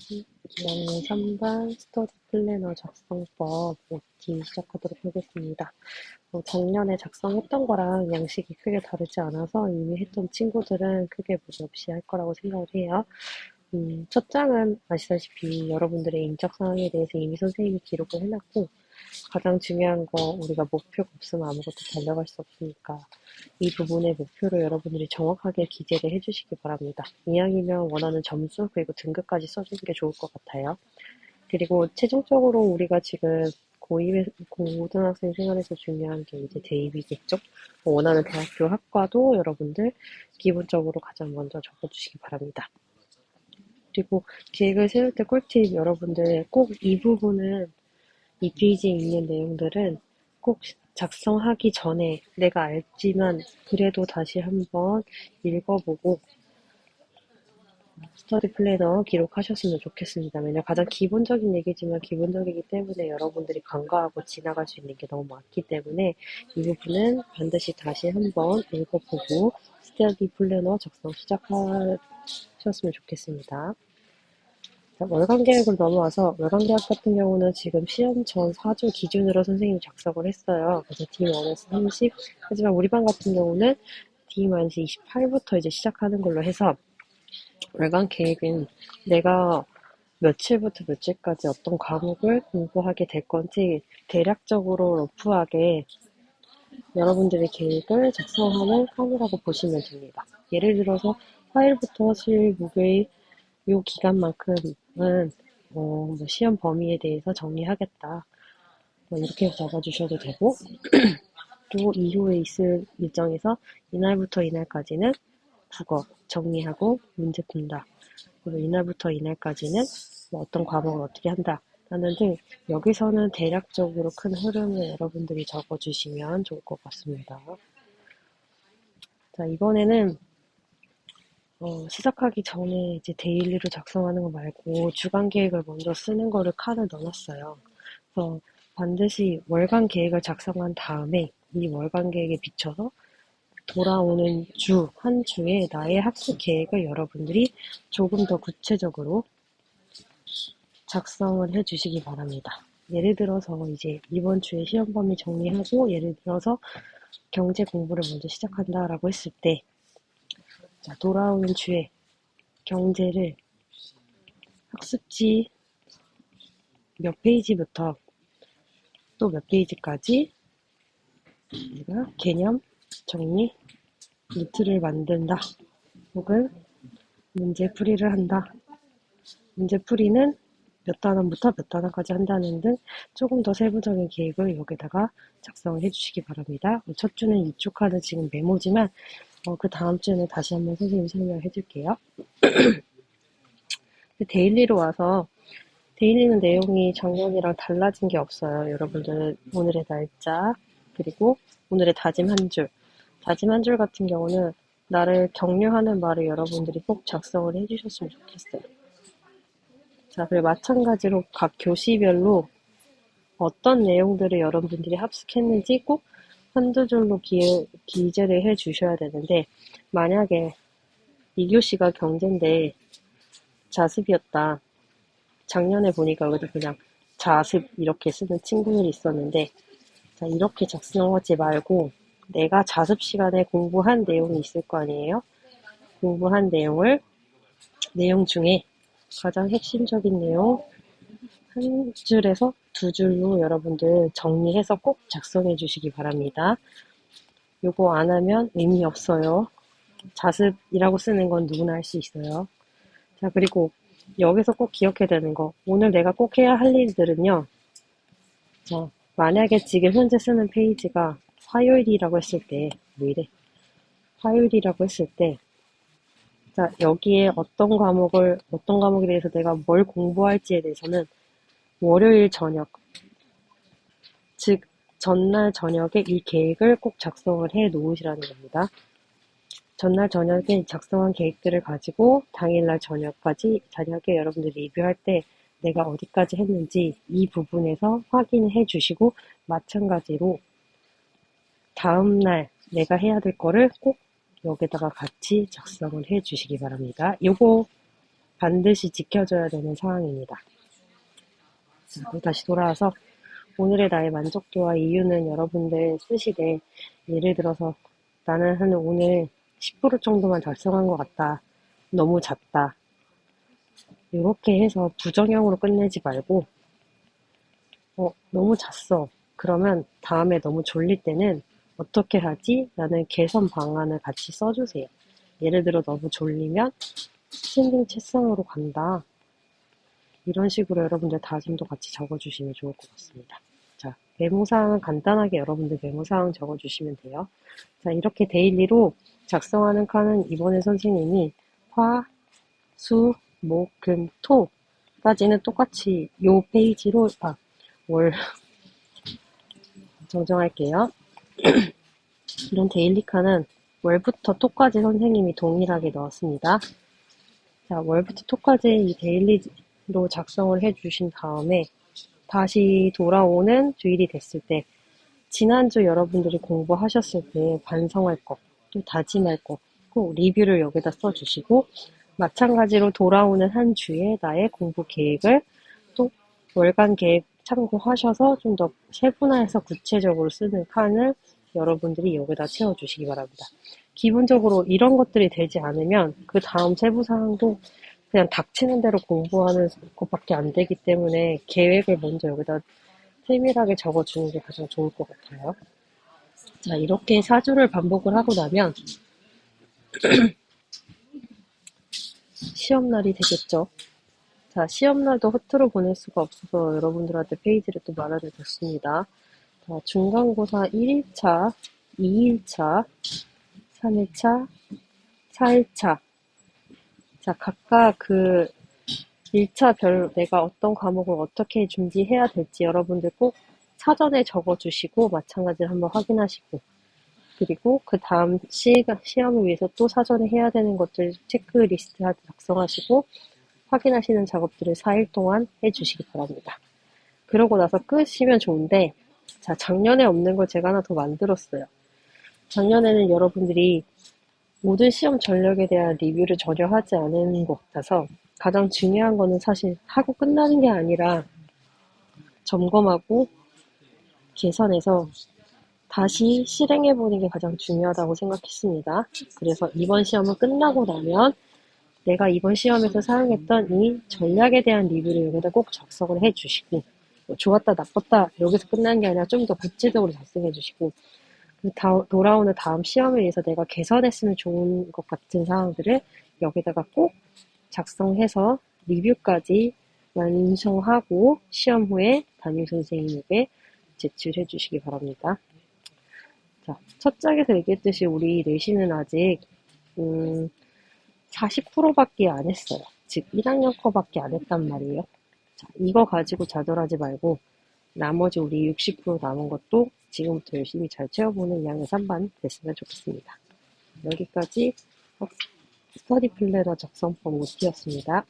이번에 3반 스터디 플래너 작성법 OT 시작하도록 하겠습니다. 작년에 작성했던 거랑 양식이 크게 다르지 않아서 이미 했던 친구들은 크게 무리 없이 할 거라고 생각을 해요. 첫 장은 아시다시피 여러분들의 인적 사항에 대해서 이미 선생님이 기록을 해놨고, 가장 중요한 거 우리가 목표가 없으면 아무것도 달려갈 수 없으니까 이 부분의 목표를 여러분들이 정확하게 기재를 해주시기 바랍니다. 이왕이면 원하는 점수 그리고 등급까지 써주는 게 좋을 것 같아요. 그리고 최종적으로 우리가 지금 고등학생 생활에서 중요한 게 이제 대입이겠죠. 원하는 대학교 학과도 여러분들 기본적으로 가장 먼저 적어주시기 바랍니다. 그리고 계획을 세울 때 꿀팁, 여러분들 꼭 이 부분은 이 페이지에 있는 내용들은 꼭 작성하기 전에 내가 알지만 그래도 다시 한번 읽어보고 스터디 플래너 기록하셨으면 좋겠습니다. 왜냐면 가장 기본적인 얘기지만 기본적이기 때문에 여러분들이 간과하고 지나갈 수 있는 게 너무 많기 때문에 이 부분은 반드시 다시 한번 읽어보고 스터디 플래너 작성 시작하셨으면 좋겠습니다. 월간 계획을 넘어와서 월간 계획 같은 경우는 지금 시험 전 4주 기준으로 선생님이 작성을 했어요. 그래서 D-30, 하지만 우리 반 같은 경우는 D-28부터 이제 시작하는 걸로 해서 월간 계획은 내가 며칠부터 며칠까지 어떤 과목을 공부하게 될 건지 대략적으로 러프하게 여러분들의 계획을 작성하는 칸이라고 보시면 됩니다. 예를 들어서 화요일부터 수요일, 목요일 요 기간만큼은 뭐 시험 범위에 대해서 정리하겠다. 뭐 이렇게 적어주셔도 되고 또 이후에 있을 일정에서 이날부터 이날까지는 국어 정리하고 문제 푼다. 그리고 이날부터 이날까지는 뭐 어떤 과목을 어떻게 한다. 라는 등 여기서는 대략적으로 큰 흐름을 여러분들이 적어주시면 좋을 것 같습니다. 자, 이번에는 시작하기 전에 이제 데일리로 작성하는 거 말고 주간 계획을 먼저 쓰는 거를 칸을 넣어놨어요. 그래서 반드시 월간 계획을 작성한 다음에 이 월간 계획에 비춰서 돌아오는 한 주에 나의 학습 계획을 여러분들이 조금 더 구체적으로 작성을 해 주시기 바랍니다. 예를 들어서 이제 이번 주에 시험 범위 정리하고 예를 들어서 경제 공부를 먼저 시작한다라고 했을 때 자, 돌아오는 주에 경제를 학습지 몇 페이지부터 또 몇 페이지까지 우리가 개념 정리 노트를 만든다. 혹은 문제풀이를 한다. 문제풀이는 몇 단원부터 몇 단원까지 한다는 등 조금 더 세부적인 계획을 여기다가 작성을 해주시기 바랍니다. 첫 주는 이쪽 칸은 지금 메모지만 그 다음 주에는 다시 한번 선생님이 설명을 해줄게요. 데일리로 와서 데일리는 내용이 작년이랑 달라진 게 없어요. 여러분들 오늘의 날짜 그리고 오늘의 다짐 한 줄. 다짐 한 줄 같은 경우는 나를 격려하는 말을 여러분들이 꼭 작성을 해주셨으면 좋겠어요. 자, 그리고 마찬가지로 각 교시별로 어떤 내용들을 여러분들이 합숙했는지 꼭 한두 줄로 기재를 해 주셔야 되는데 만약에 2교시가 경제인데 자습이었다. 작년에 보니까 여기도 그냥 자습 이렇게 쓰는 친구들이 있었는데 자, 이렇게 작성하지 말고 내가 자습 시간에 공부한 내용이 있을 거 아니에요? 공부한 내용 중에 가장 핵심적인 내용 한 줄에서 두 줄로 여러분들 정리해서 꼭 작성해 주시기 바랍니다. 요거 안 하면 의미 없어요. 자습이라고 쓰는 건 누구나 할 수 있어요. 자, 그리고 여기서 꼭 기억해야 되는 거. 오늘 내가 꼭 해야 할 일들은요. 자, 만약에 지금 현재 쓰는 페이지가 화요일이라고 했을 때, 왜 이래? 화요일이라고 했을 때, 자, 여기에 어떤 과목에 대해서 내가 뭘 공부할지에 대해서는 월요일 저녁, 즉, 전날 저녁에 이 계획을 꼭 작성을 해 놓으시라는 겁니다. 전날 저녁에 작성한 계획들을 가지고 당일날 저녁에 여러분들이 리뷰할 때 내가 어디까지 했는지 이 부분에서 확인해 주시고 마찬가지로 다음날 내가 해야 될 거를 꼭 여기다가 같이 작성을 해 주시기 바랍니다. 요거 반드시 지켜줘야 되는 상황입니다. 자, 다시 돌아와서 오늘의 나의 만족도와 이유는 여러분들 쓰시되, 예를 들어서 나는 한 오늘 10% 정도만 달성한 것 같다. 너무 잤다. 이렇게 해서 부정형으로 끝내지 말고 너무 잤어. 그러면 다음에 너무 졸릴 때는 어떻게 하지? 라는 개선 방안을 같이 써주세요. 예를 들어 너무 졸리면 스탠딩 책상으로 간다. 이런 식으로 여러분들 다짐도 같이 적어주시면 좋을 것 같습니다. 자, 메모사항은 간단하게 여러분들 메모사항 적어주시면 돼요. 자, 이렇게 데일리로 작성하는 칸은 이번에 선생님이 화, 수, 목, 금, 토까지는 똑같이 요 페이지로 월 정정할게요. 이런 데일리 칸은 월부터 토까지 선생님이 동일하게 넣었습니다. 자, 월부터 토까지 이 데일리로 작성을 해주신 다음에 다시 돌아오는 주일이 됐을 때 지난주 여러분들이 공부하셨을 때 반성할 것, 또 다짐할 것, 꼭 리뷰를 여기다 써주시고 마찬가지로 돌아오는 한 주에 나의 공부 계획을 또 월간 계획 참고하셔서 좀 더 세분화해서 구체적으로 쓰는 칸을 여러분들이 여기다 채워주시기 바랍니다. 기본적으로 이런 것들이 되지 않으면 그 다음 세부사항도 그냥 닥치는 대로 공부하는 것밖에 안 되기 때문에 계획을 먼저 여기다 세밀하게 적어주는 게 가장 좋을 것 같아요. 자, 이렇게 4주를 반복을 하고 나면 시험날이 되겠죠. 자, 시험날도 허투루 보낼 수가 없어서 여러분들한테 페이지를 또 마련해뒀습니다. 자, 중간고사 1일차, 2일차, 3일차, 4일차. 자, 각각 그 1차 내가 어떤 과목을 어떻게 준비해야 될지 여러분들 꼭 사전에 적어주시고 마찬가지로 한번 확인하시고, 그리고 그 다음 시험을 위해서 또 사전에 해야 되는 것들 체크리스트 작성하시고 확인하시는 작업들을 4일 동안 해주시기 바랍니다. 그러고 나서 끝이면 좋은데, 자, 작년에 없는 걸 제가 하나 더 만들었어요. 작년에는 여러분들이 모든 시험 전력에 대한 리뷰를 전혀 하지 않은 것 같아서 가장 중요한 거는 사실 하고 끝나는 게 아니라 점검하고 개선해서 다시 실행해보는 게 가장 중요하다고 생각했습니다. 그래서 이번 시험은 끝나고 나면 내가 이번 시험에서 사용했던 이 전략에 대한 리뷰를 여기다 꼭 작성을 해주시고, 뭐 좋았다 나빴다 여기서 끝나는 게 아니라 좀 더 구체적으로 작성해주시고, 돌아오는 다음 시험을 위해서 내가 개선했으면 좋은 것 같은 사항들을 여기다가 꼭 작성해서 리뷰까지 완성하고 시험 후에 담임선생님에게 제출해 주시기 바랍니다. 자, 첫 장에서 얘기했듯이 우리 내신은 아직 40%밖에 안 했어요. 즉 1학년 거밖에 안 했단 말이에요. 자, 이거 가지고 좌절하지 말고 나머지 우리 60% 남은 것도 지금부터 열심히 잘 채워보는 2학년 3반 됐으면 좋겠습니다. 여기까지 스터디 플래너 작성법 OT였습니다.